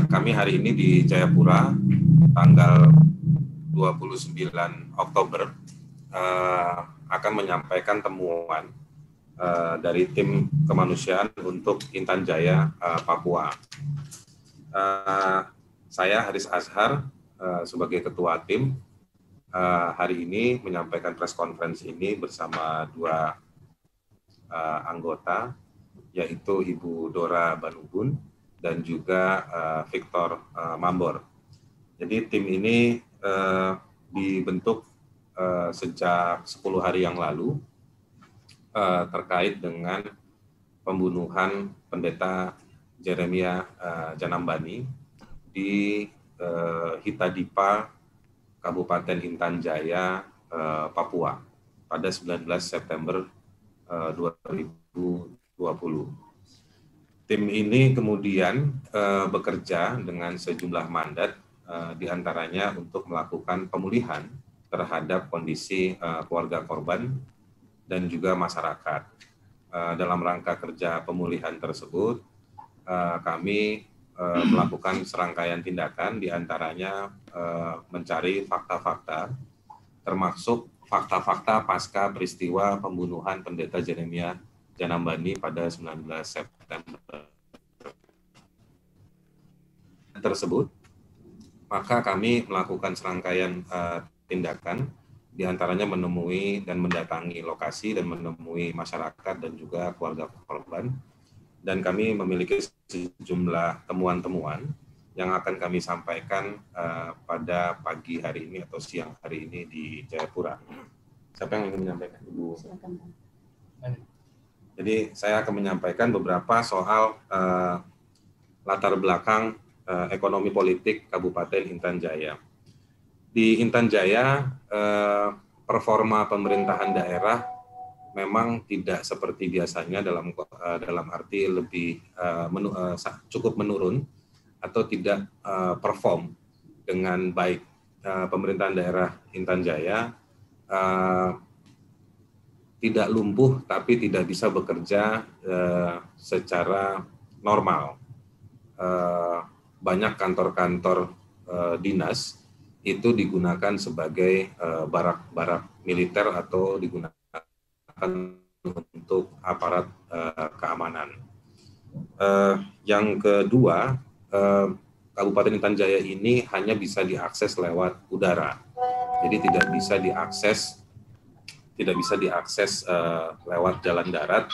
Kami hari ini di Jayapura, tanggal 29 Oktober, akan menyampaikan temuan dari tim kemanusiaan untuk Intan Jaya, Papua. Saya Haris Azhar sebagai ketua tim hari ini menyampaikan press conference ini bersama dua anggota, yaitu Ibu Dora Banubun dan juga Victor Mambor. Jadi tim ini dibentuk sejak 10 hari yang lalu terkait dengan pembunuhan Pendeta Jeremia Janambani di Hitadipa, Kabupaten Intan Jaya, Papua pada 19 September 2020. Tim ini kemudian bekerja dengan sejumlah mandat, diantaranya untuk melakukan pemulihan terhadap kondisi keluarga korban dan juga masyarakat. Dalam rangka kerja pemulihan tersebut, kami melakukan serangkaian tindakan, diantaranya mencari fakta-fakta, termasuk fakta-fakta pasca peristiwa pembunuhan Pendeta Jeremia Janambani pada 19 September tersebut. Maka kami melakukan serangkaian tindakan, diantaranya menemui dan mendatangi lokasi dan menemui masyarakat dan juga keluarga korban. Dan kami memiliki sejumlah temuan-temuan yang akan kami sampaikan pada pagi hari ini atau siang hari ini di Jayapura. Siapa yang ingin menyampaikan, Ibu? Silakan. Jadi saya akan menyampaikan beberapa soal latar belakang ekonomi politik Kabupaten Intan Jaya. Di Intan Jaya, performa pemerintahan daerah memang tidak seperti biasanya dalam arti lebih cukup menurun atau tidak perform dengan baik. Pemerintahan daerah Intan Jaya tidak lumpuh tapi tidak bisa bekerja secara normal. Banyak kantor-kantor dinas itu digunakan sebagai barak-barak militer atau digunakan untuk aparat keamanan. Yang kedua, Kabupaten Intan Jaya ini hanya bisa diakses lewat udara, jadi tidak bisa diakses lewat jalan darat,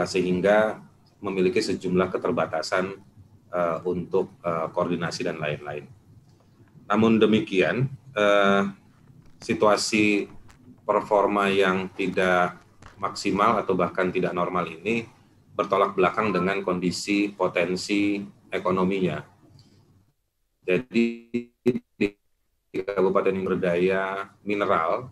sehingga memiliki sejumlah keterbatasan untuk koordinasi dan lain-lain. Namun demikian, situasi performa yang tidak maksimal atau bahkan tidak normal ini bertolak belakang dengan kondisi potensi ekonominya. Jadi di Kabupaten ini berdaya mineral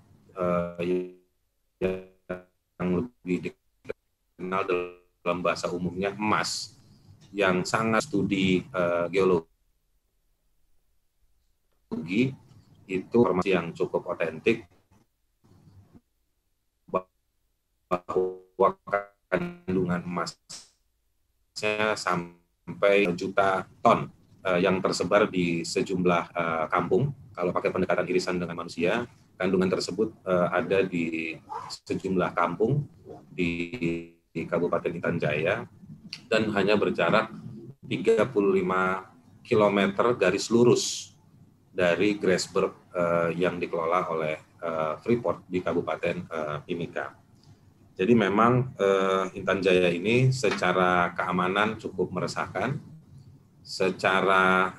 yang lebih dikenal dalam bahasa umumnya emas, yang sangat studi geologi, itu informasi yang cukup otentik bahwa kandungan emasnya sampai juta ton yang tersebar di sejumlah kampung. Kalau pakai pendekatan irisan dengan manusia, kandungan tersebut ada di sejumlah kampung di Kabupaten Intan Jaya dan hanya berjarak 35 km garis lurus dari Grasberg yang dikelola oleh Freeport di Kabupaten Mimika. Jadi memang Intan Jaya ini secara keamanan cukup meresahkan, secara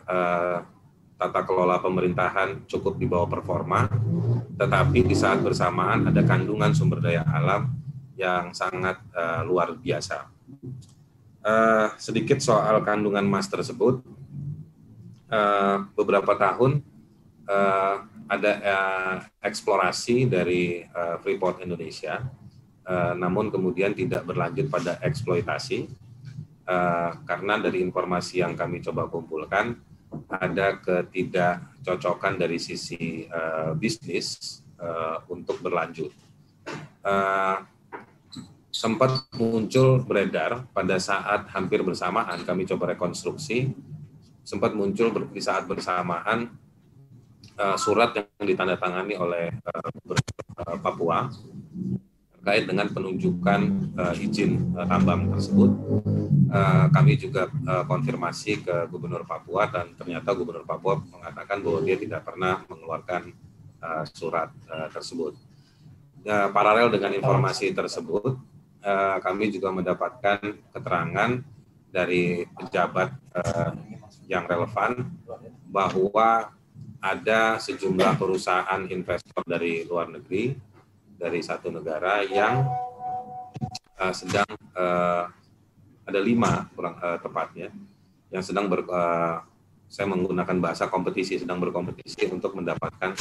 tata kelola pemerintahan cukup di bawah performa, tetapi di saat bersamaan ada kandungan sumber daya alam yang sangat luar biasa. Sedikit soal kandungan emas tersebut, beberapa tahun ada eksplorasi dari Freeport Indonesia, namun kemudian tidak berlanjut pada eksploitasi, karena dari informasi yang kami coba kumpulkan, ada ketidakcocokan dari sisi bisnis untuk berlanjut. Sempat muncul beredar pada saat hampir bersamaan kami coba rekonstruksi sempat muncul di saat bersamaan surat yang ditandatangani oleh Papua terkait dengan penunjukan izin tambang tersebut. Kami juga konfirmasi ke Gubernur Papua dan ternyata Gubernur Papua mengatakan bahwa dia tidak pernah mengeluarkan surat tersebut. Paralel dengan informasi tersebut, kami juga mendapatkan keterangan dari pejabat yang relevan bahwa ada sejumlah perusahaan investor dari luar negeri, dari satu negara yang sedang ada 5 kurang tepatnya yang sedang saya menggunakan bahasa kompetisi, sedang berkompetisi untuk mendapatkan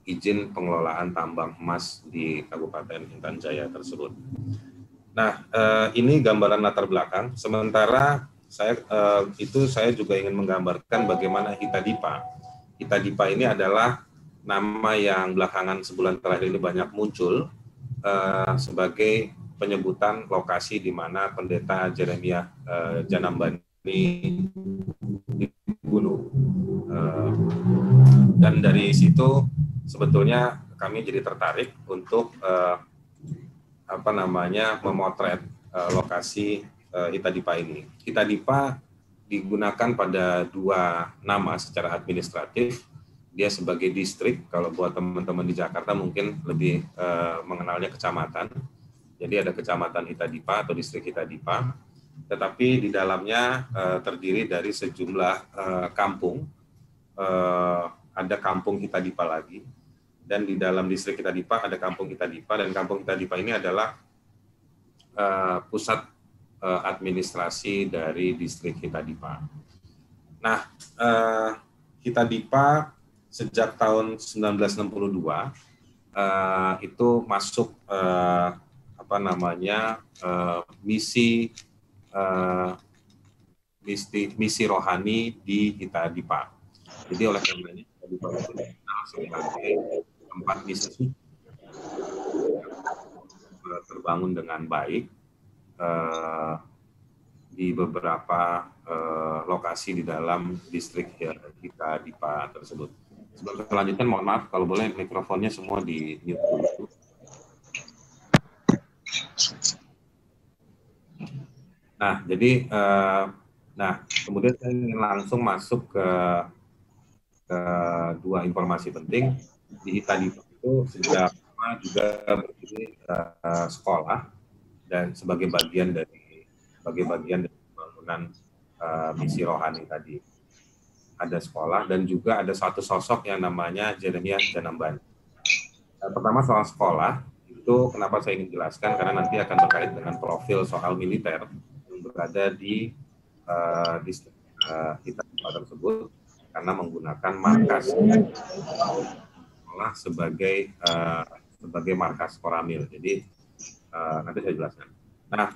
izin pengelolaan tambang emas di Kabupaten Intan Jaya tersebut. Nah, ini gambaran latar belakang. Sementara saya juga ingin menggambarkan bagaimana Hitadipa. Hitadipa ini adalah nama yang belakangan sebulan terakhir ini banyak muncul sebagai penyebutan lokasi di mana Pendeta Jeremia Janambani dibunuh. Dan dari situ sebetulnya kami jadi tertarik untuk memotret lokasi Hitadipa ini. Hitadipa digunakan pada 2 nama secara administratif. Dia sebagai distrik, kalau buat teman-teman di Jakarta mungkin lebih mengenalnya kecamatan. Jadi ada kecamatan Hitadipa atau distrik Hitadipa, tetapi di dalamnya terdiri dari sejumlah kampung. Ada kampung Hitadipa lagi, dan di dalam distrik Hitadipa ada kampung Hitadipa, dan kampung Hitadipa ini adalah pusat administrasi dari distrik Hitadipa. Nah, Hitadipa sejak tahun 1962 itu masuk misi rohani di Hitadipa. Jadi oleh karenanya Hitadipa itu dikenal sebagai tempat misi terbangun dengan baik di beberapa lokasi di dalam distrik Hitadipa tersebut. Sebelum selanjutnya, mohon maaf kalau boleh mikrofonnya semua di mute dulu. Nah, jadi kemudian saya ingin langsung masuk ke 2 informasi penting. Di Hitadipa itu sejak lama juga berdiri sekolah, dan sebagai bagian dari pembangunan misi rohani tadi. Ada sekolah dan juga ada satu sosok yang namanya Jeremia Janambani. Pertama soal sekolah, itu kenapa saya ingin jelaskan, karena nanti akan terkait dengan profil soal militer yang berada di distrik Hitadipa tersebut, karena menggunakan markas sekolah sebagai markas Koramil. Jadi nanti saya jelaskan. Nah,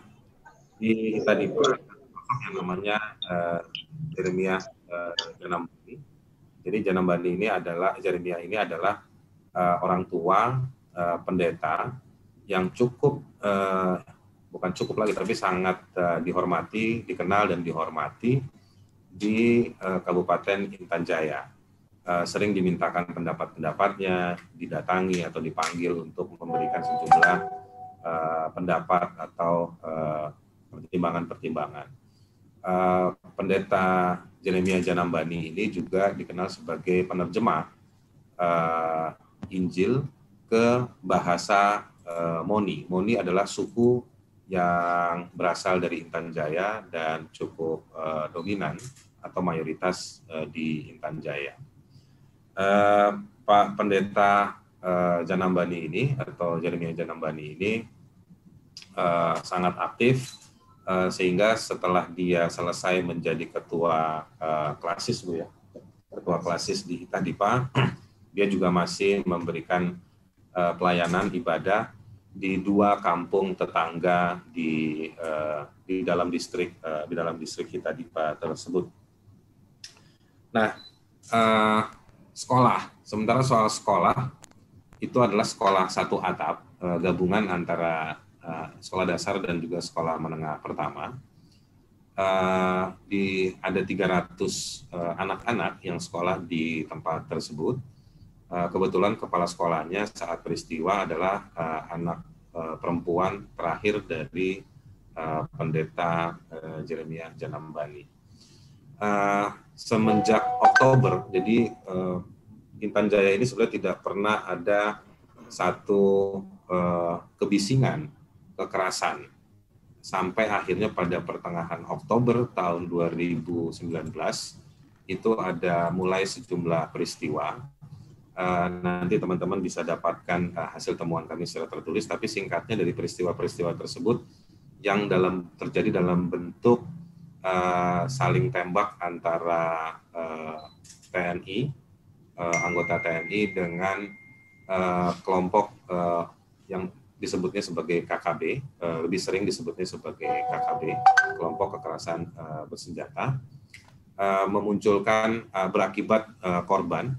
di Hitadipa yang namanya Jeremia Janambani. Jadi Jeremia ini adalah orang tua pendeta yang bukan cukup lagi, tapi sangat dikenal dan dihormati di Kabupaten Intan Jaya. Sering dimintakan pendapat-pendapatnya, didatangi atau dipanggil untuk memberikan sejumlah pendapat atau pertimbangan-pertimbangan. Pendeta Jeremia Janambani ini juga dikenal sebagai penerjemah Injil ke bahasa Moni. Moni adalah suku yang berasal dari Intan Jaya dan cukup dominan atau mayoritas di Intan Jaya. Pak Pendeta Janambani ini atau Jeremia Janambani ini sangat aktif, sehingga setelah dia selesai menjadi ketua klasis ketua klasis di Hitadipa, dia juga masih memberikan pelayanan ibadah di 2 kampung tetangga di dalam distrik Hitadipa tersebut. Nah, sekolah. Sementara soal sekolah itu adalah sekolah 1 atap, gabungan antara sekolah dasar dan juga sekolah menengah pertama. Di ada 300 anak-anak yang sekolah di tempat tersebut. Kebetulan kepala sekolahnya saat peristiwa adalah anak perempuan terakhir dari pendeta Jeremia Janambani. Semenjak Oktober, jadi Intan Jaya ini sebenarnya tidak pernah ada satu kebisingan, kekerasan, sampai akhirnya pada pertengahan Oktober tahun 2019 itu ada mulai sejumlah peristiwa. Nanti teman-teman bisa dapatkan hasil temuan kami secara tertulis, tapi singkatnya dari peristiwa-peristiwa tersebut yang terjadi dalam bentuk saling tembak antara TNI, anggota TNI dengan kelompok yang disebutnya sebagai KKB, lebih sering disebutnya sebagai KKB, kelompok kekerasan bersenjata, memunculkan berakibat korban.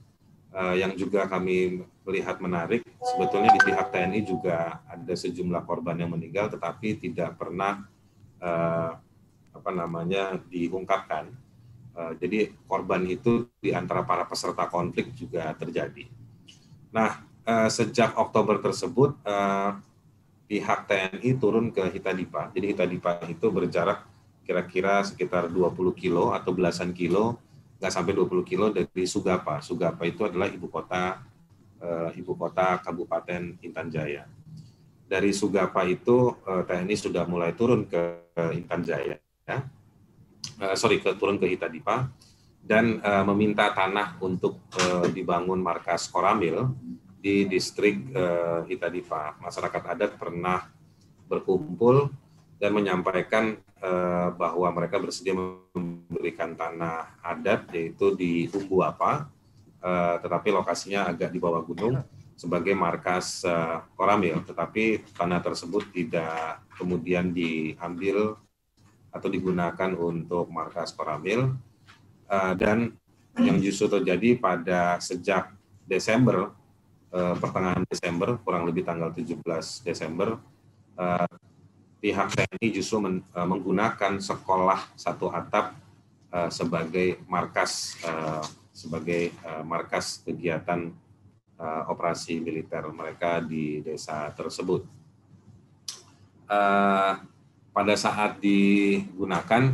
Yang juga kami melihat menarik, sebetulnya di pihak TNI juga ada sejumlah korban yang meninggal, tetapi tidak pernah diungkapkan. Jadi korban itu di antara para peserta konflik juga terjadi. Nah, sejak Oktober tersebut, pihak TNI turun ke Hitadipa. Jadi Hitadipa itu berjarak kira-kira sekitar 20 kilo atau belasan kilo, nggak sampai 20 kilo dari Sugapa. Sugapa itu adalah ibu kota Kabupaten Intan Jaya. Dari Sugapa itu TNI sudah mulai turun ke Intan Jaya, turun ke Hitadipa dan meminta tanah untuk dibangun markas Koramil di distrik Hitadipa. Masyarakat adat pernah berkumpul dan menyampaikan bahwa mereka bersedia memberikan tanah adat, yaitu di Umbuapa, tetapi lokasinya agak di bawah gunung sebagai markas Koramil. Tetapi tanah tersebut tidak kemudian diambil atau digunakan untuk markas Koramil, dan yang justru terjadi pada sejak Desember, pertengahan Desember, kurang lebih tanggal 17 Desember, pihak TNI justru menggunakan sekolah satu atap sebagai markas kegiatan operasi militer mereka di desa tersebut. Pada saat digunakan,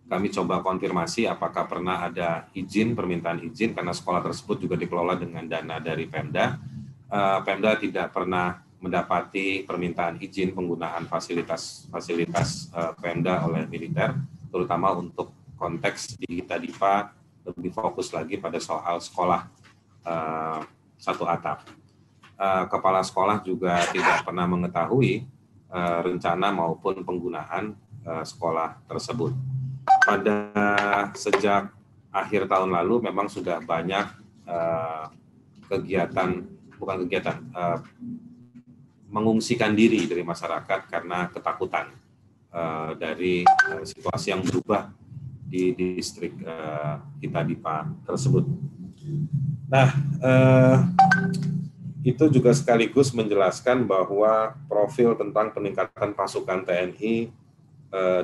kami coba konfirmasi apakah pernah ada permintaan izin, karena sekolah tersebut juga dikelola dengan dana dari Pemda. Pemda tidak pernah mendapati permintaan izin penggunaan fasilitas Pemda oleh militer, terutama untuk konteks di Hitadipa lebih fokus lagi pada soal sekolah satu atap. Kepala sekolah juga tidak pernah mengetahui rencana maupun penggunaan sekolah tersebut. Sejak akhir tahun lalu memang sudah banyak mengungsikan diri dari masyarakat karena ketakutan dari situasi yang berubah di distrik Hitadipa tersebut. Nah, itu juga sekaligus menjelaskan bahwa profil tentang peningkatan pasukan TNI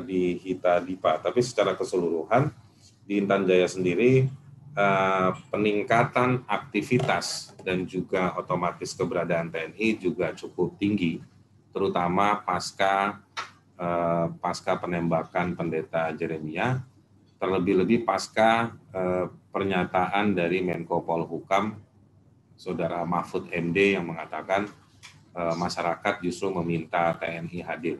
di Hitadipa. Tapi secara keseluruhan di Intan Jaya sendiri, peningkatan aktivitas dan juga otomatis keberadaan TNI juga cukup tinggi, terutama pasca penembakan pendeta Jeremia, terlebih-lebih pasca pernyataan dari Menko Polhukam Saudara Mahfud MD yang mengatakan masyarakat justru meminta TNI hadir.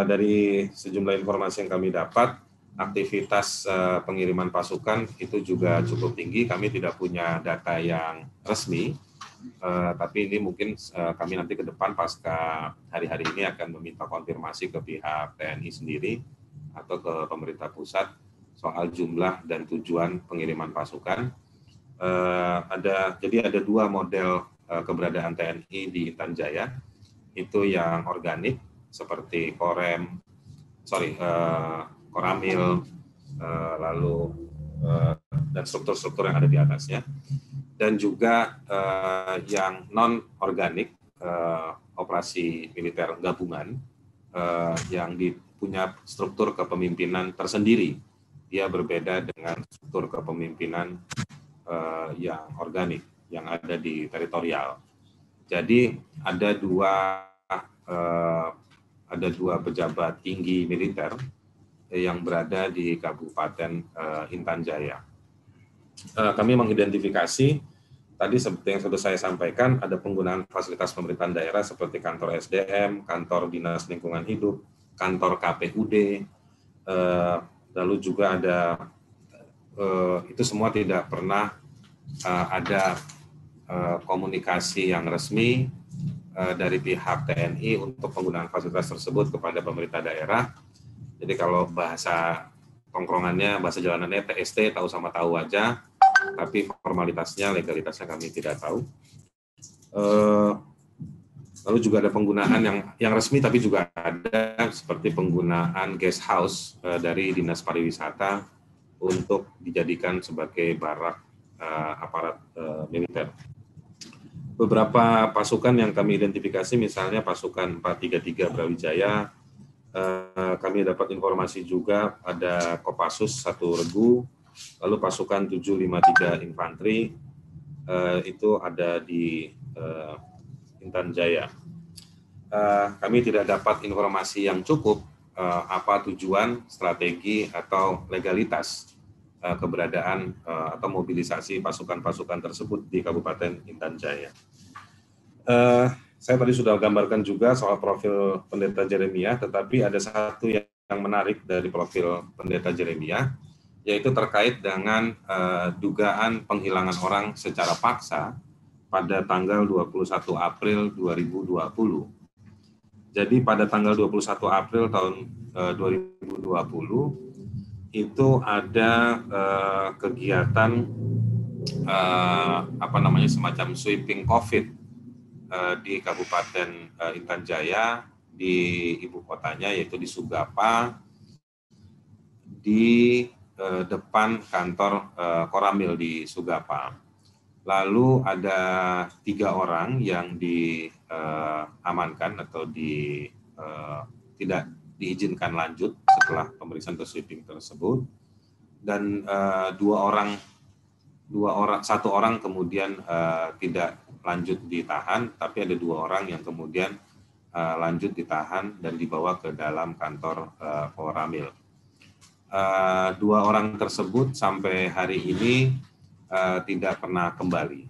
Dari sejumlah informasi yang kami dapat, aktivitas pengiriman pasukan itu juga cukup tinggi. Kami tidak punya data yang resmi, tapi ini mungkin kami nanti ke depan pasca hari-hari ini akan meminta konfirmasi ke pihak TNI sendiri atau ke pemerintah pusat soal jumlah dan tujuan pengiriman pasukan. Jadi ada dua model keberadaan TNI di Intan Jaya, itu yang organik seperti Koramil, lalu dan struktur-struktur yang ada di atasnya, dan juga yang non-organik, operasi militer gabungan yang punya struktur kepemimpinan tersendiri dia berbeda dengan struktur kepemimpinan yang organik, yang ada di teritorial. Jadi ada dua pejabat tinggi militer yang berada di Kabupaten Intan Jaya. Kami mengidentifikasi tadi seperti yang sudah saya sampaikan, ada penggunaan fasilitas pemerintahan daerah seperti kantor SDM, kantor Dinas Lingkungan Hidup, kantor KPUD, lalu juga ada itu semua tidak pernah ada komunikasi yang resmi dari pihak TNI untuk penggunaan fasilitas tersebut kepada pemerintah daerah. Jadi kalau bahasa tongkrongannya, bahasa jalanannya TST, tahu sama tahu aja, tapi formalitasnya, legalitasnya kami tidak tahu. Lalu juga ada penggunaan yang resmi, tapi juga ada seperti penggunaan guest house dari Dinas Pariwisata untuk dijadikan sebagai barak aparat militer. Beberapa pasukan yang kami identifikasi, misalnya pasukan 433 Brawijaya, kami dapat informasi juga ada Kopassus 1 Regu, lalu pasukan 753 Infanteri, itu ada di Intan Jaya. Kami tidak dapat informasi yang cukup apa tujuan, strategi, atau legalitas keberadaan atau mobilisasi pasukan-pasukan tersebut di Kabupaten Intan Jaya. Saya tadi sudah gambarkan juga soal profil Pendeta Jeremia, tetapi ada satu yang menarik dari profil Pendeta Jeremia, yaitu terkait dengan dugaan penghilangan orang secara paksa pada tanggal 21 April 2020. Jadi pada tanggal 21 April tahun 2020, itu ada kegiatan semacam sweeping COVID di Kabupaten Intan Jaya, di ibu kotanya yaitu di Sugapa, di depan kantor Koramil di Sugapa. Lalu ada 3 orang yang diamankan atau tidak diizinkan lanjut setelah pemeriksaan sweeping tersebut, dan satu orang kemudian tidak lanjut ditahan, tapi ada 2 orang yang kemudian lanjut ditahan dan dibawa ke dalam kantor Koramil. 2 orang tersebut sampai hari ini tidak pernah kembali.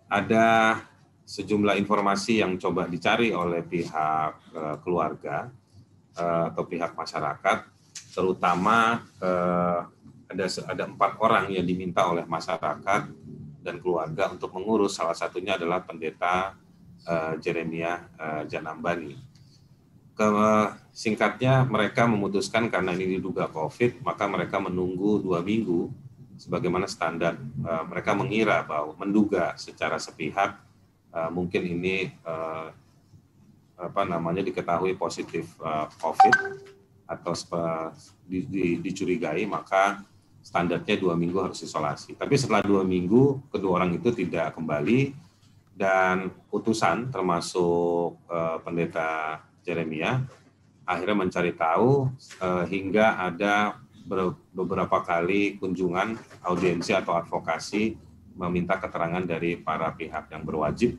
Ada sejumlah informasi yang coba dicari oleh pihak keluarga atau pihak masyarakat, terutama ada 4 orang yang diminta oleh masyarakat dan keluarga untuk mengurus. Salah satunya adalah Pendeta Jeremia Janambani. Singkatnya, mereka memutuskan karena ini diduga COVID, maka mereka menunggu 2 minggu sebagaimana standar. Mereka menduga secara sepihak mungkin ini diketahui positif COVID atau dicurigai, maka standarnya 2 minggu harus isolasi. Tapi setelah 2 minggu, kedua orang itu tidak kembali, dan utusan termasuk Pendeta Jeremia akhirnya mencari tahu hingga ada beberapa kali kunjungan, audiensi atau advokasi meminta keterangan dari para pihak yang berwajib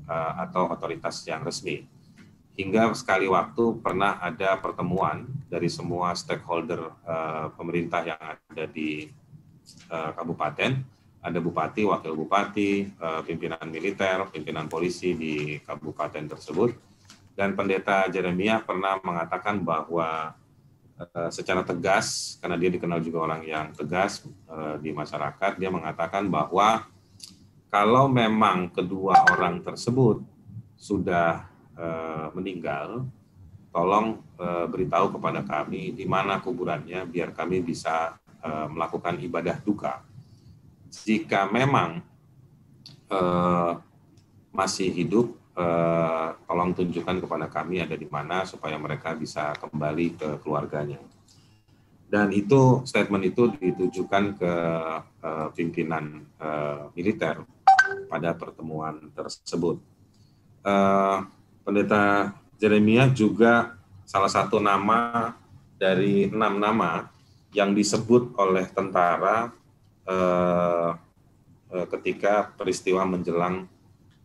atau otoritas yang resmi. Hingga sekali waktu pernah ada pertemuan dari semua stakeholder pemerintah yang ada di kabupaten, ada bupati, wakil bupati, pimpinan militer, pimpinan polisi di kabupaten tersebut, dan Pendeta Jeremia pernah mengatakan bahwa secara tegas, karena dia dikenal juga orang yang tegas di masyarakat, dia mengatakan bahwa kalau memang kedua orang tersebut sudah meninggal, tolong beritahu kepada kami di mana kuburannya biar kami bisa melakukan ibadah duka. Jika memang masih hidup, tolong tunjukkan kepada kami ada di mana supaya mereka bisa kembali ke keluarganya. Dan itu statement itu ditujukan ke pimpinan militer pada pertemuan tersebut. Pendeta Jeremia juga salah satu nama dari 6 nama yang disebut oleh tentara ketika peristiwa menjelang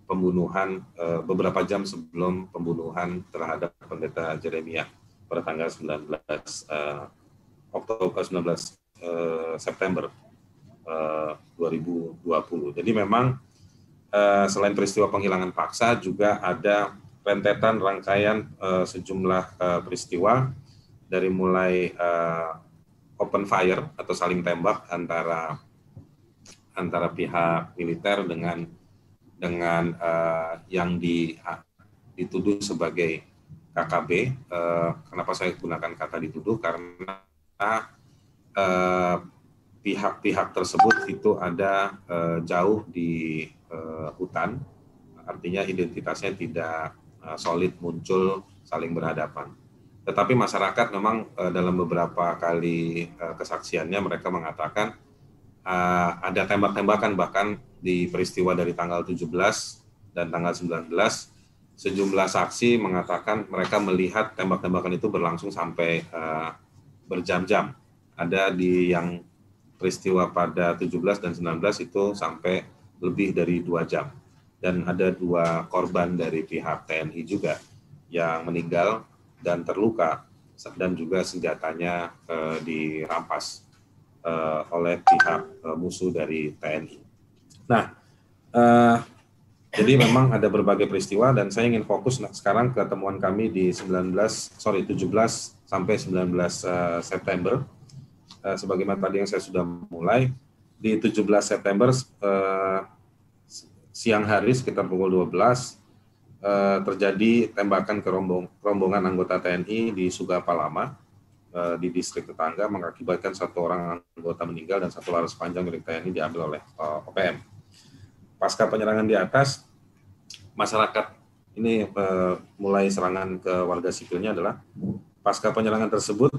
pembunuhan beberapa jam sebelum pembunuhan terhadap pendeta Jeremia pada tanggal 19 September 2020. Jadi memang selain peristiwa penghilangan paksa juga ada rentetan rangkaian sejumlah peristiwa dari mulai open fire atau saling tembak antara pihak militer dengan yang dituduh sebagai KKB. Kenapa saya gunakan kata dituduh? Karena pihak-pihak tersebut itu ada jauh di hutan, artinya identitasnya tidak solid muncul saling berhadapan. Tetapi masyarakat memang dalam beberapa kali kesaksiannya mereka mengatakan ada tembak-tembakan, bahkan di peristiwa dari tanggal 17 dan tanggal 19 sejumlah saksi mengatakan mereka melihat tembak-tembakan itu berlangsung sampai berjam-jam. Ada di yang peristiwa pada 17 dan 19 itu sampai lebih dari 2 jam. Dan ada 2 korban dari pihak TNI juga yang meninggal dan terluka, dan juga senjatanya dirampas oleh pihak musuh dari TNI. Nah, jadi memang ada berbagai peristiwa dan saya ingin fokus sekarang ke temuan kami di 17 sampai 19 September. Sebagaimana tadi yang saya sudah mulai, di 17 September siang hari sekitar pukul 12 terjadi tembakan ke rombongan anggota TNI di Sugapalama, di distrik tetangga, mengakibatkan 1 orang anggota meninggal dan 1 laras panjang milik TNI diambil oleh OPM. Pasca penyerangan di atas, masyarakat ini mulai serangan ke warga sipilnya adalah pasca penyerangan tersebut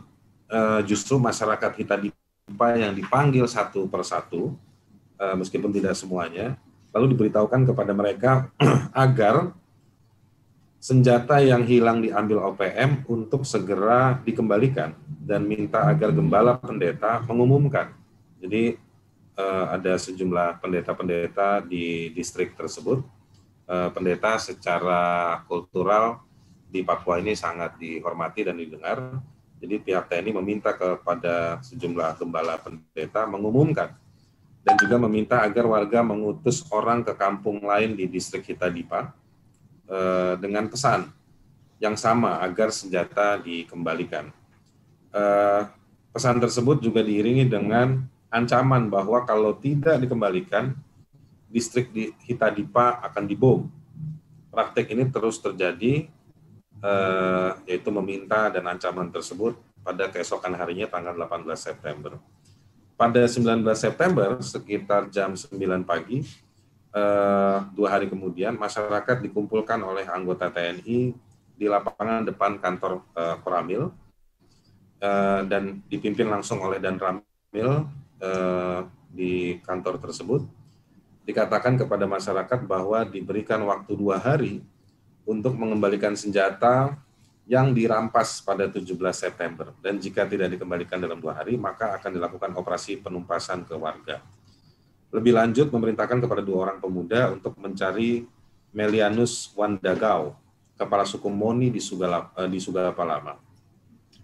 justru masyarakat Hitadipa yang dipanggil satu persatu, meskipun tidak semuanya, lalu diberitahukan kepada mereka agar senjata yang hilang diambil OPM untuk segera dikembalikan dan minta agar gembala pendeta mengumumkan. Jadi ada sejumlah pendeta-pendeta di distrik tersebut. Pendeta secara kultural di Papua ini sangat dihormati dan didengar. Jadi pihak TNI meminta kepada sejumlah gembala pendeta mengumumkan dan juga meminta agar warga mengutus orang ke kampung lain di distrik Hitadipa dengan pesan yang sama agar senjata dikembalikan. Pesan tersebut juga diiringi dengan ancaman bahwa kalau tidak dikembalikan, distrik di Hitadipa akan dibom. Praktek ini terus terjadi, yaitu meminta dan ancaman tersebut pada keesokan harinya tanggal 18 September. Pada 19 September, sekitar jam 9 pagi, 2 hari kemudian, masyarakat dikumpulkan oleh anggota TNI di lapangan depan kantor Koramil dan dipimpin langsung oleh Dan Ramil di kantor tersebut. Dikatakan kepada masyarakat bahwa diberikan waktu 2 hari untuk mengembalikan senjata yang dirampas pada 17 September. Dan jika tidak dikembalikan dalam 2 hari, maka akan dilakukan operasi penumpasan ke warga. Lebih lanjut, memerintahkan kepada 2 orang pemuda untuk mencari Melianus Wandagau, kepala suku Moni di Sugapalama,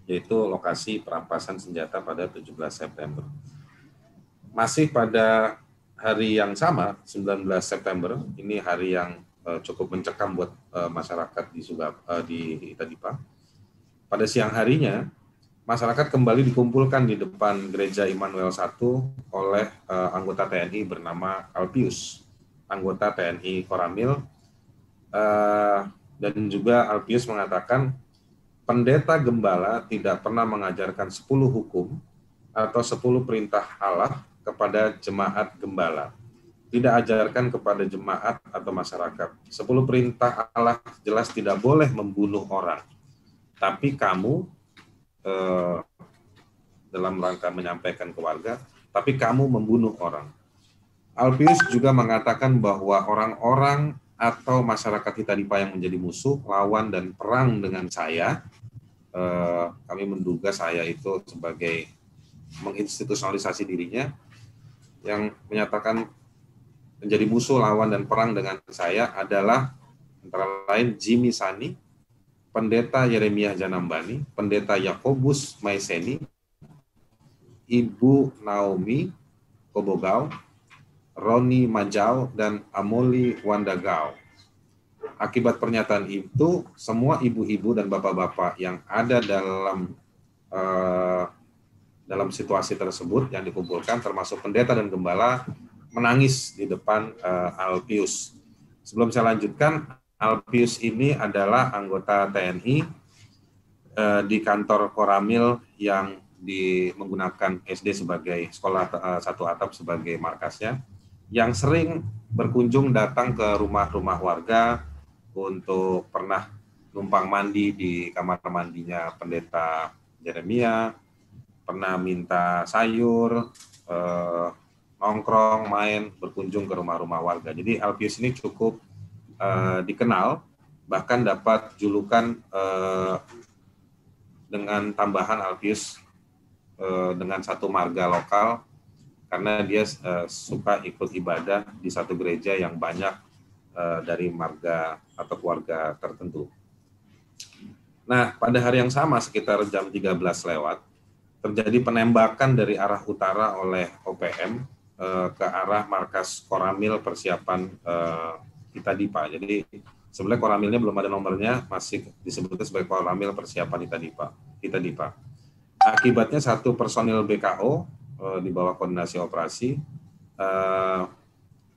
yaitu lokasi perampasan senjata pada 17 September. Masih pada hari yang sama, 19 September, ini hari yang cukup mencekam buat masyarakat di Hitadipa. Pada siang harinya, masyarakat kembali dikumpulkan di depan Gereja Immanuel I oleh anggota TNI bernama Alpius, anggota TNI Koramil, dan juga Alpius mengatakan pendeta gembala tidak pernah mengajarkan 10 hukum atau 10 perintah Allah kepada jemaat gembala. Tidak ajarkan kepada jemaat atau masyarakat. 10 perintah Allah jelas tidak boleh membunuh orang. Tapi kamu dalam rangka menyampaikan ke warga, tapi kamu membunuh orang. Alpius juga mengatakan bahwa orang-orang atau masyarakat Hitadipa yang menjadi musuh, lawan dan perang dengan saya, kami menduga saya itu sebagai menginstitusionalisasi dirinya, yang menyatakan menjadi musuh, lawan, dan perang dengan saya adalah antara lain Jimmy Sani, Pendeta Yeremia Janambani, Pendeta Yakobus Maiseni, Ibu Naomi Kobogau, Roni Majau, dan Amoli Wandagau. Akibat pernyataan itu, semua ibu-ibu dan bapak-bapak yang ada dalam situasi tersebut yang dikumpulkan, termasuk pendeta dan gembala, menangis di depan Alpius. Sebelum saya lanjutkan, Alpius ini adalah anggota TNI di kantor Koramil yang menggunakan SD sebagai sekolah satu atap sebagai markasnya, yang sering berkunjung datang ke rumah-rumah warga untuk pernah numpang mandi di kamar mandinya Pendeta Yeremia, pernah minta sayur, nongkrong, main, berkunjung ke rumah-rumah warga. Jadi Alpius ini cukup dikenal, bahkan dapat julukan dengan tambahan Alpius dengan satu marga lokal, karena dia suka ikut ibadah di satu gereja yang banyak dari marga atau keluarga tertentu. Nah, pada hari yang sama sekitar jam 13 lewat, terjadi penembakan dari arah utara oleh OPM ke arah markas Koramil persiapan Itadipa. Jadi sebenarnya Koramilnya belum ada nomornya, masih disebutnya sebagai Koramil persiapan Itadipa. Akibatnya satu personil BKO di bawah koordinasi operasi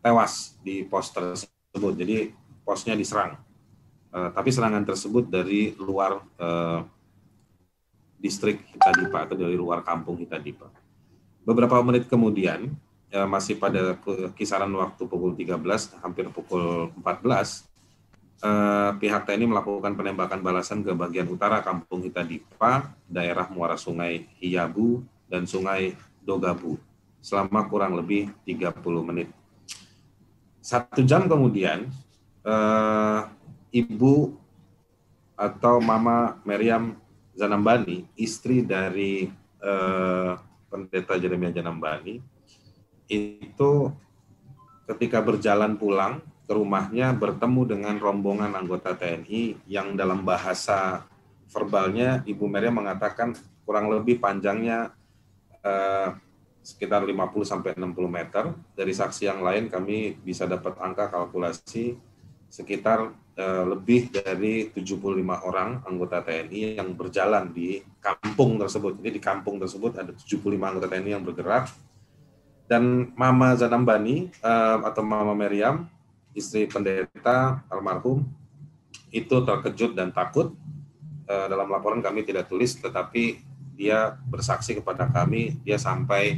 tewas di pos tersebut. Jadi posnya diserang. Tapi serangan tersebut dari luar distrik Itadipa atau dari luar kampung Itadipa. Beberapa menit kemudian, masih pada kisaran waktu pukul 13, hampir pukul 14, pihak TNI melakukan penembakan balasan ke bagian utara kampung Itadipa, daerah muara sungai Hiyabu dan sungai Dogabu, selama kurang lebih 30 menit. 1 jam kemudian, Ibu atau Mama Meriam Janambani, istri dari Pendeta Yeremia Janambani, itu ketika berjalan pulang ke rumahnya bertemu dengan rombongan anggota TNI yang dalam bahasa verbalnya Ibu Meriam mengatakan kurang lebih panjangnya sekitar 50-60 meter. Dari saksi yang lain kami bisa dapat angka kalkulasi sekitar lebih dari 75 orang anggota TNI yang berjalan di kampung tersebut. Jadi di kampung tersebut ada 75 anggota TNI yang bergerak. Dan Mama Janambani atau Mama Meriam, istri pendeta almarhum, itu terkejut dan takut. Dalam laporan kami tidak tulis, tetapi dia bersaksi kepada kami, dia sampai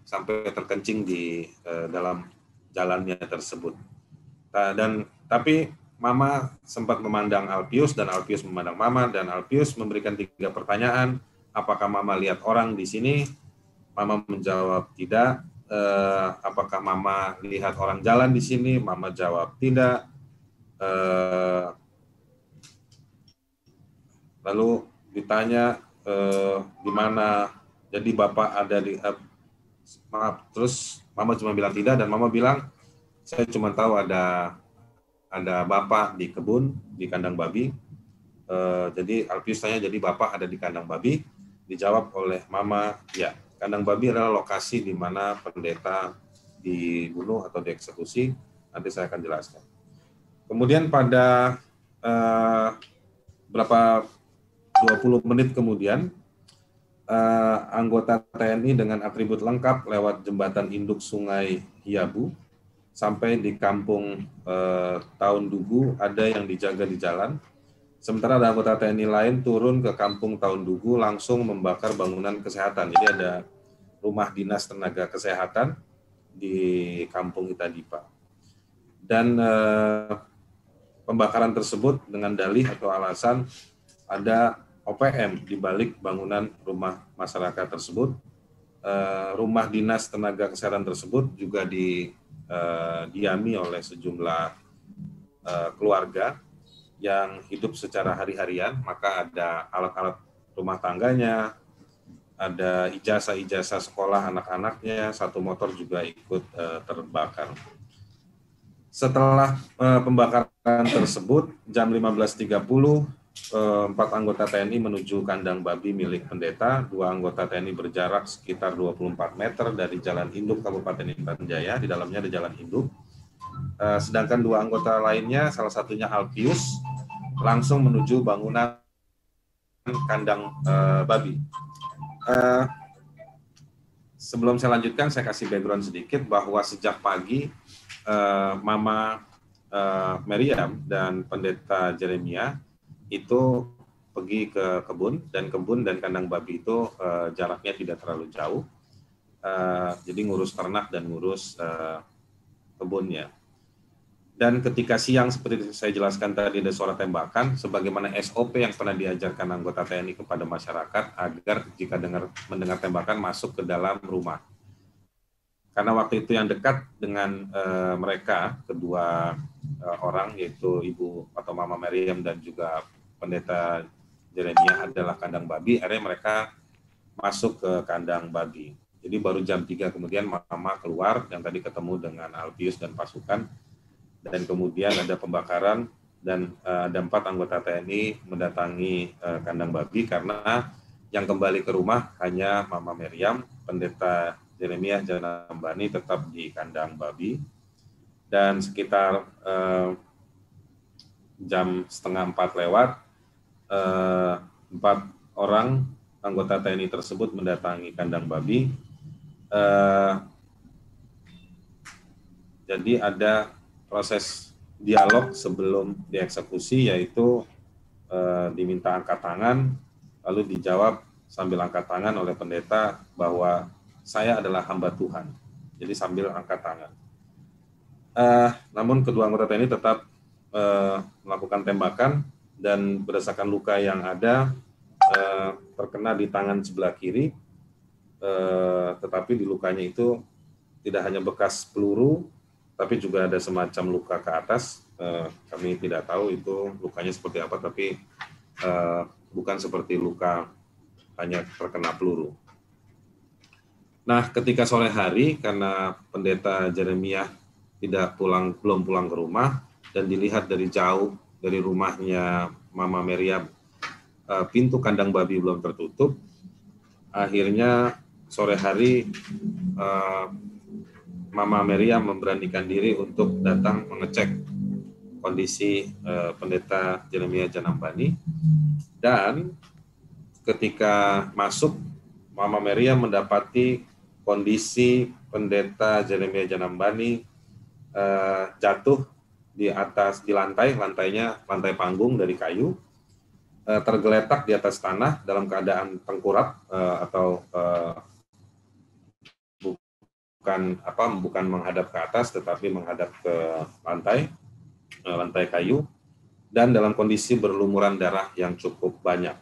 sampai terkencing di dalam jalannya tersebut. Tapi Mama sempat memandang Alpius dan Alpius memandang Mama, dan Alpius memberikan 3 pertanyaan. Apakah Mama lihat orang di sini? Mama menjawab tidak. Apakah Mama lihat orang jalan di sini? Mama jawab tidak. Lalu ditanya di mana, jadi Bapak ada di maaf, terus Mama cuma bilang tidak, dan Mama bilang saya cuma tahu ada Bapak di kebun, di kandang babi. Jadi Alpius tanya, jadi Bapak ada di kandang babi? Dijawab oleh Mama, ya, kandang babi adalah lokasi di mana pendeta dibunuh atau dieksekusi. Nanti saya akan jelaskan. Kemudian pada berapa 20 menit kemudian, anggota TNI dengan atribut lengkap lewat jembatan induk sungai Hiyabu sampai di kampung Taun Dugu. Ada yang dijaga di jalan, sementara ada anggota TNI lain turun ke kampung Taun Dugu langsung membakar bangunan kesehatan. Jadi ada rumah dinas tenaga kesehatan di kampung Itadipa, dan pembakaran tersebut dengan dalih atau alasan ada OPM di balik bangunan rumah masyarakat tersebut. Rumah dinas tenaga kesehatan tersebut juga didiami oleh sejumlah keluarga, yang hidup secara hari-harian, maka ada alat-alat rumah tangganya, ada ijazah-ijazah sekolah anak-anaknya, satu motor juga ikut terbakar. Setelah pembakaran tersebut, jam 15.30, 4 anggota TNI menuju kandang babi milik pendeta. 2 anggota TNI berjarak sekitar 24 meter dari Jalan Induk Kabupaten Intan Jaya. Di dalamnya ada Jalan Induk. Sedangkan 2 anggota lainnya, salah satunya Alpius, langsung menuju bangunan kandang babi. Sebelum saya lanjutkan, saya kasih background sedikit bahwa sejak pagi Mama Meriam dan Pendeta Jeremia itu pergi ke kebun dan kandang babi itu jaraknya tidak terlalu jauh. Jadi ngurus ternak dan ngurus kebunnya. Dan ketika siang, seperti saya jelaskan tadi, ada suara tembakan, sebagaimana SOP yang pernah diajarkan anggota TNI kepada masyarakat, agar jika mendengar tembakan masuk ke dalam rumah. Karena waktu itu yang dekat dengan mereka, kedua orang, yaitu Ibu atau Mama Meriam dan juga Pendeta Jeremia adalah kandang babi, akhirnya mereka masuk ke kandang babi. Jadi baru jam 3 kemudian Mama keluar, yang tadi ketemu dengan Alpius dan pasukan, dan kemudian ada pembakaran, dan ada 4 anggota TNI mendatangi kandang babi, karena yang kembali ke rumah hanya Mama Meriam, Pendeta Jeremia Janambani tetap di kandang babi. Dan sekitar jam setengah 4 lewat, 4 orang anggota TNI tersebut mendatangi kandang babi. Jadi ada proses dialog sebelum dieksekusi, yaitu diminta angkat tangan, lalu dijawab sambil angkat tangan oleh pendeta bahwa saya adalah hamba Tuhan. Jadi sambil angkat tangan. Namun kedua anggota TNI tetap melakukan tembakan, dan berdasarkan luka yang ada, terkena di tangan sebelah kiri, tetapi di lukanya itu tidak hanya bekas peluru, tapi juga ada semacam luka ke atas. Kami tidak tahu itu lukanya seperti apa, tapi bukan seperti luka hanya terkena peluru. Nah, ketika sore hari, karena Pendeta Jeremia belum pulang ke rumah, dan dilihat dari jauh dari rumahnya Mama Meriam, pintu kandang babi belum tertutup. Akhirnya sore hari Mama Meriam memberanikan diri untuk datang mengecek kondisi Pendeta Jeremia Janambani. Dan ketika masuk, Mama Meriam mendapati kondisi Pendeta Jeremia Janambani jatuh di lantainya lantai panggung dari kayu, tergeletak di atas tanah dalam keadaan tengkurap, atau bukan menghadap ke atas, tetapi menghadap ke lantai kayu, dan dalam kondisi berlumuran darah yang cukup banyak.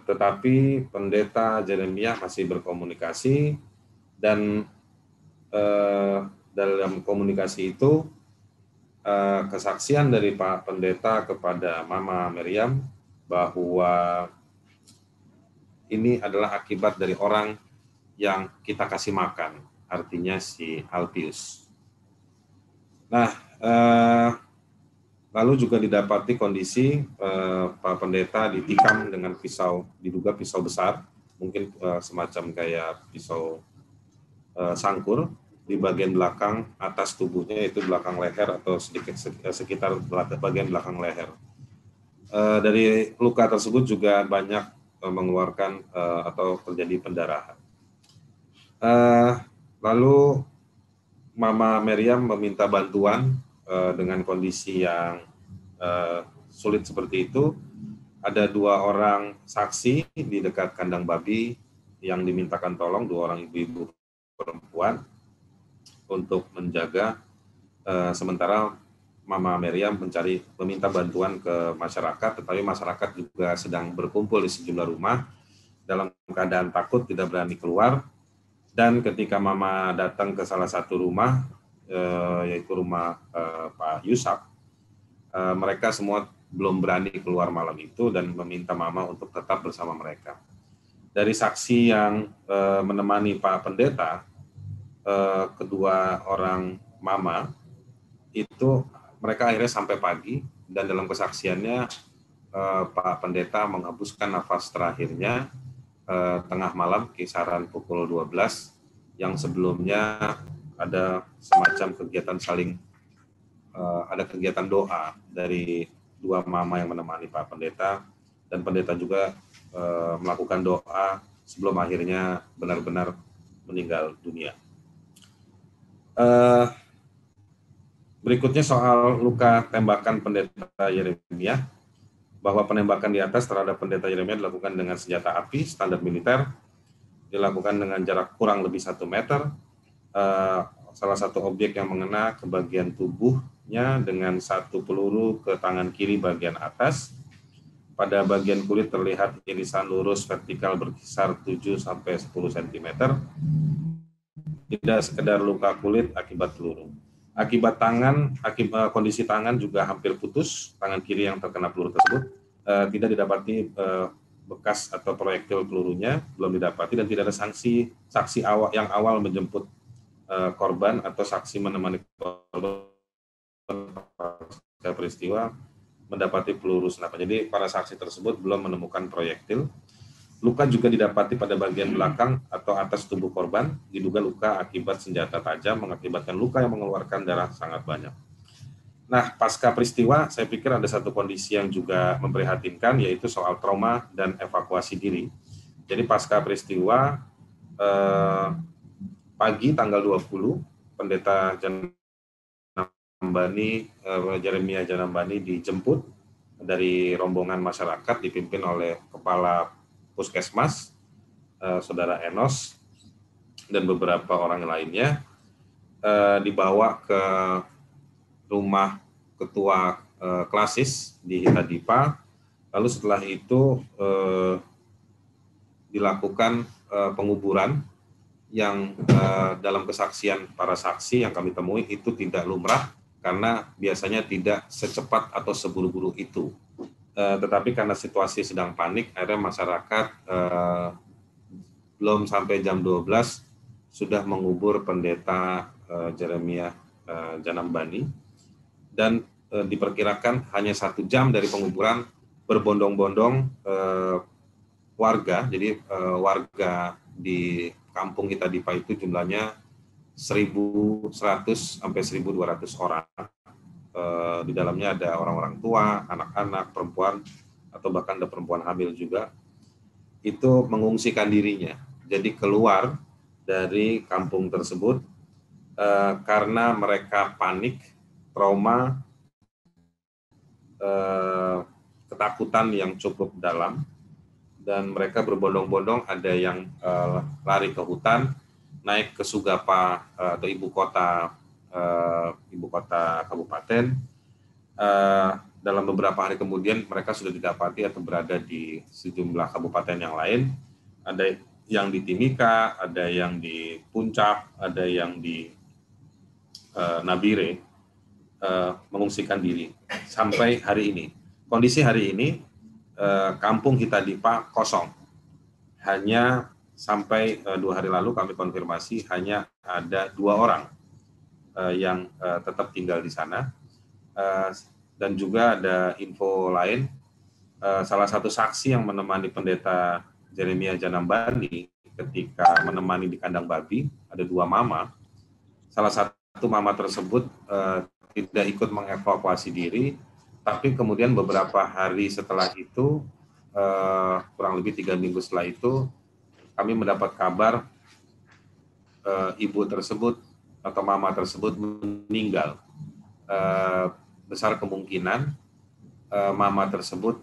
Tetapi Pendeta Jeremia masih berkomunikasi, dan dalam komunikasi itu kesaksian dari Pak Pendeta kepada Mama Meriam bahwa ini adalah akibat dari orang yang kita kasih makan, artinya si Alpius. Nah, lalu juga didapati kondisi Pak Pendeta ditikam dengan pisau, diduga pisau besar, mungkin semacam kayak pisau sangkur, di bagian belakang atas tubuhnya, itu belakang leher atau sekitar bagian belakang leher. Dari luka tersebut juga banyak mengeluarkan atau terjadi pendarahan. Lalu Mama Meriam meminta bantuan dengan kondisi yang sulit seperti itu. Ada 2 orang saksi di dekat kandang babi yang dimintakan tolong, 2 orang ibu-ibu perempuan untuk menjaga, sementara Mama Meriam meminta bantuan ke masyarakat, tetapi masyarakat juga sedang berkumpul di sejumlah rumah dalam keadaan takut, tidak berani keluar. Dan ketika Mama datang ke salah satu rumah, yaitu rumah Pak Yusak, mereka semua belum berani keluar malam itu dan meminta mama untuk tetap bersama mereka. Dari saksi yang menemani Pak Pendeta, kedua orang mama itu mereka akhirnya sampai pagi, dan dalam kesaksiannya Pak Pendeta menghembuskan nafas terakhirnya tengah malam kisaran pukul 12, yang sebelumnya ada semacam kegiatan ada kegiatan doa dari dua mama yang menemani Pak Pendeta, dan pendeta juga melakukan doa sebelum akhirnya benar-benar meninggal dunia. Berikutnya soal luka tembakan pendeta Yeremia, bahwa penembakan di atas terhadap pendeta Yeremia dilakukan dengan senjata api standar militer, dilakukan dengan jarak kurang lebih 1 meter. Salah satu objek yang mengena ke bagian tubuhnya dengan 1 peluru ke tangan kiri bagian atas. Pada bagian kulit terlihat irisan lurus vertikal berkisar 7-10 cm. Tidak sekedar luka kulit akibat peluru. Akibat kondisi tangan juga hampir putus, tangan kiri yang terkena peluru tersebut. Tidak didapati bekas atau proyektil pelurunya, belum didapati, dan tidak ada saksi yang awal menjemput korban atau saksi menemani korban pasca peristiwa mendapati peluru senapan. Jadi para saksi tersebut belum menemukan proyektil. Luka juga didapati pada bagian belakang atau atas tubuh korban, diduga luka akibat senjata tajam mengakibatkan luka yang mengeluarkan darah sangat banyak. Nah, pasca peristiwa, saya pikir ada satu kondisi yang juga memprihatinkan, yaitu soal trauma dan evakuasi diri. Jadi pasca peristiwa, pagi tanggal 20, Pendeta Yeremia Janambani dijemput dari rombongan masyarakat dipimpin oleh Kepala Puskesmas, Saudara Enos, dan beberapa orang lainnya, dibawa ke rumah ketua klasis di Hitadipa. Lalu setelah itu dilakukan penguburan yang dalam kesaksian para saksi yang kami temui itu tidak lumrah, karena biasanya tidak secepat atau seburu-buru itu. Tetapi karena situasi sedang panik, akhirnya masyarakat belum sampai jam 12 sudah mengubur Pendeta Yeremia Janambani, dan diperkirakan hanya 1 jam dari penguburan berbondong-bondong warga. Jadi warga di kampung Hitadipa itu jumlahnya 1.100 sampai 1.200 orang. Di dalamnya ada orang-orang tua, anak-anak, perempuan, atau bahkan ada perempuan hamil juga. Itu mengungsikan dirinya. Jadi keluar dari kampung tersebut karena mereka panik, trauma, ketakutan yang cukup dalam, dan mereka berbondong-bondong, ada yang lari ke hutan, naik ke Sugapa atau ibu kota kabupaten. Dalam beberapa hari kemudian mereka sudah didapati atau berada di sejumlah kabupaten yang lain. Ada yang di Timika, ada yang di Puncak, ada yang di Nabire, mengungsikan diri sampai hari ini. Kondisi hari ini kampung Hitadipa kosong. Hanya sampai 2 hari lalu kami konfirmasi hanya ada 2 orang yang tetap tinggal di sana. Dan juga ada info lain, salah satu saksi yang menemani Pendeta Yeremia Janambani ketika menemani di kandang babi, ada 2 mama. Salah satu mama tersebut tidak ikut mengevakuasi diri, tapi kemudian beberapa hari setelah itu, kurang lebih 3 minggu setelah itu, kami mendapat kabar ibu tersebut atau mama tersebut meninggal. Besar kemungkinan mama tersebut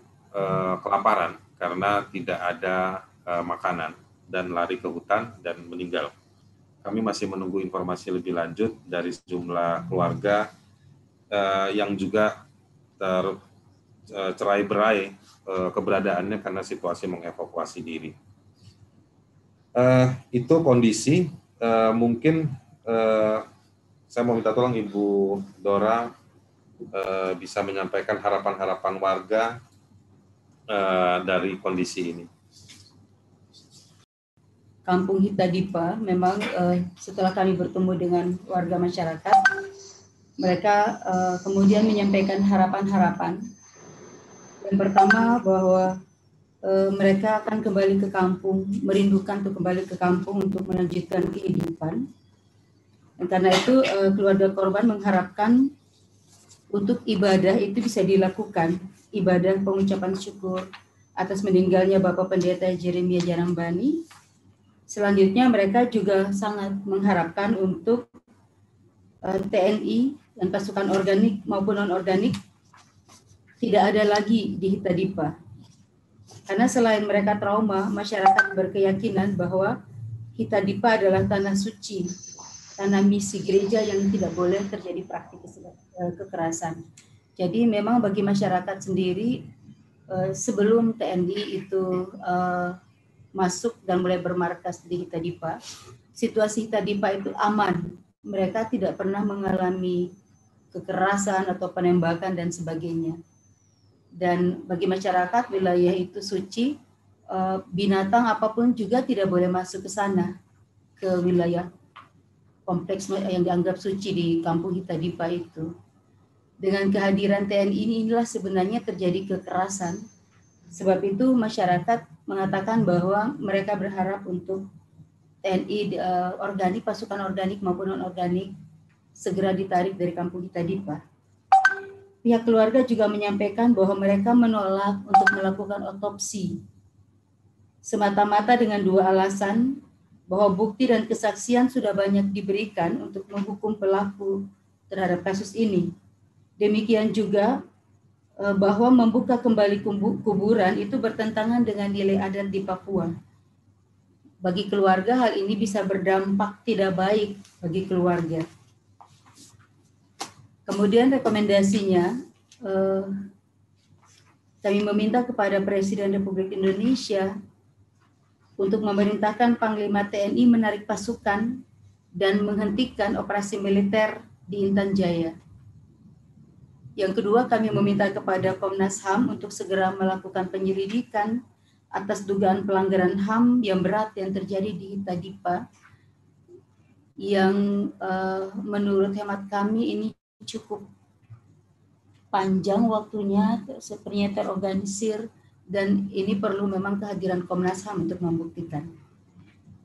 kelaparan karena tidak ada makanan dan lari ke hutan dan meninggal. Kami masih menunggu informasi lebih lanjut dari sejumlah keluarga yang juga tercerai-berai keberadaannya karena situasi mengevakuasi diri. Itu kondisi. Mungkin saya mau minta tolong Ibu Dora bisa menyampaikan harapan-harapan warga dari kondisi ini. Kampung Hitadipa memang setelah kami bertemu dengan warga masyarakat, mereka kemudian menyampaikan harapan-harapan. Yang pertama bahwa mereka akan kembali ke kampung, merindukan untuk kembali ke kampung untuk melanjutkan kehidupan. Dan karena itu keluarga korban mengharapkan untuk ibadah itu bisa dilakukan, ibadah pengucapan syukur atas meninggalnya Bapak Pendeta Jeremia Jarambani. Selanjutnya mereka juga sangat mengharapkan untuk TNI dan pasukan organik maupun non-organik tidak ada lagi di Hitadipa. Karena selain mereka trauma, masyarakat berkeyakinan bahwa Hitadipa adalah tanah suci, tanah misi gereja yang tidak boleh terjadi praktik kekerasan. Jadi memang bagi masyarakat sendiri, sebelum TNI itu masuk dan mulai bermarkas di Hitadipa, situasi Hitadipa itu aman. Mereka tidak pernah mengalami kekerasan atau penembakan dan sebagainya. Dan bagi masyarakat wilayah itu suci, binatang apapun juga tidak boleh masuk ke sana, ke wilayah kompleks yang dianggap suci di kampung Hitadipa itu. Dengan kehadiran TNI inilah sebenarnya terjadi kekerasan. Sebab itu masyarakat mengatakan bahwa mereka berharap untuk TNI organik, pasukan organik maupun non-organik segera ditarik dari kampung Hitadipa. Pihak keluarga juga menyampaikan bahwa mereka menolak untuk melakukan otopsi semata-mata dengan dua alasan, bahwa bukti dan kesaksian sudah banyak diberikan untuk menghukum pelaku terhadap kasus ini. Demikian juga bahwa membuka kembali kuburan itu bertentangan dengan nilai adat di Papua. Bagi keluarga hal ini bisa berdampak tidak baik bagi keluarga. Kemudian rekomendasinya, kami meminta kepada Presiden Republik Indonesia untuk memerintahkan Panglima TNI menarik pasukan dan menghentikan operasi militer di Intan Jaya. Yang kedua, kami meminta kepada Komnas HAM untuk segera melakukan penyelidikan atas dugaan pelanggaran HAM yang berat yang terjadi di Hitadipa, yang menurut hemat kami ini cukup panjang waktunya, sepertinya terorganisir, dan ini perlu memang kehadiran Komnas HAM untuk membuktikan.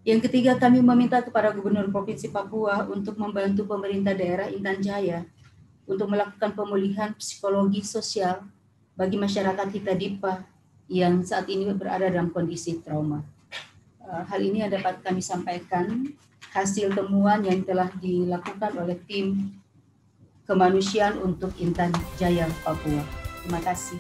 Yang ketiga, kami meminta kepada Gubernur Provinsi Papua untuk membantu pemerintah daerah Intan Jaya untuk melakukan pemulihan psikologi sosial bagi masyarakat Hitadipa yang saat ini berada dalam kondisi trauma. Hal ini yang dapat kami sampaikan hasil temuan yang telah dilakukan oleh tim kemanusiaan untuk Intan Jaya Papua. Terima kasih.